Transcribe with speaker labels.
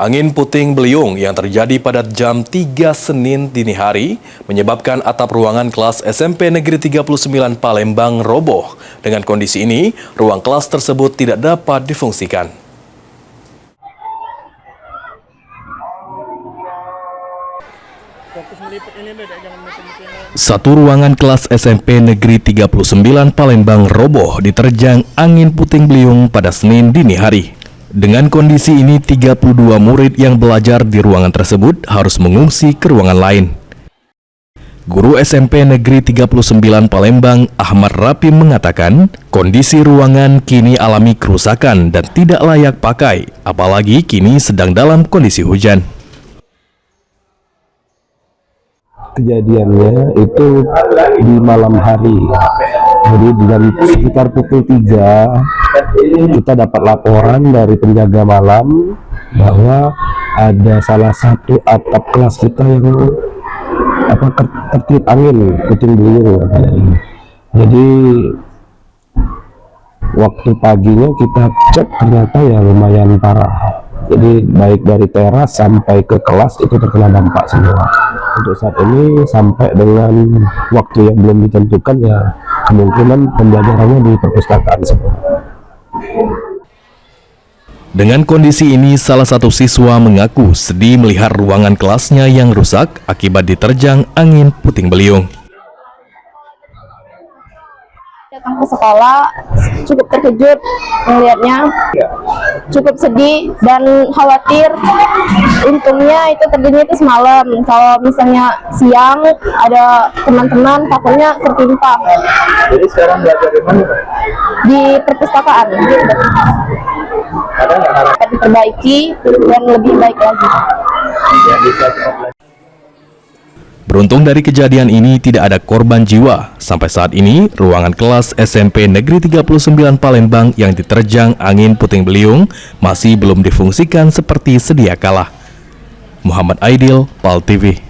Speaker 1: Angin puting beliung yang terjadi pada jam 3 Senin dini hari menyebabkan atap ruangan kelas SMP Negeri 39 Palembang roboh. Dengan kondisi ini, ruang kelas tersebut tidak dapat difungsikan. Satu ruangan kelas SMP Negeri 39 Palembang roboh diterjang angin puting beliung pada Senin dini hari. Dengan kondisi ini, 32 murid yang belajar di ruangan tersebut harus mengungsi ke ruangan lain. Guru SMP Negeri 39 Palembang, Ahmad Rapim mengatakan, kondisi ruangan kini alami kerusakan dan tidak layak pakai, apalagi kini sedang dalam kondisi hujan.
Speaker 2: Kejadiannya itu di malam hari, jadi dari sekitar pukul 3 kita dapat laporan dari penjaga malam bahwa ada salah satu atap kelas kita yang tertiup angin puting beliung. Jadi waktu paginya kita cek, ternyata ya lumayan parah. Jadi baik dari teras sampai ke kelas itu terkena dampak semua. Untuk saat ini sampai dengan waktu yang belum ditentukan, ya kemungkinan pembelajarannya di perpustakaan semua.
Speaker 1: Dengan kondisi ini, salah satu siswa mengaku sedih melihat ruangan kelasnya yang rusak akibat diterjang angin puting beliung.
Speaker 3: Datang ke sekolah cukup terkejut melihatnya, cukup sedih dan khawatir. Untungnya itu terjadinya itu semalam. Kalau misalnya siang ada teman-teman takutnya tertimpa.
Speaker 4: Jadi sekarang belajar di mana?
Speaker 3: Di perpustakaan.
Speaker 4: Ada nggak harapan
Speaker 3: Diperbaiki dan lebih baik lagi.
Speaker 4: yang bisa kita
Speaker 1: Beruntung dari kejadian ini tidak ada korban jiwa. Sampai saat ini, ruangan kelas SMP Negeri 39 Palembang yang diterjang angin puting beliung masih belum difungsikan seperti sedia kala. Muhammad Aidil, PAL TV.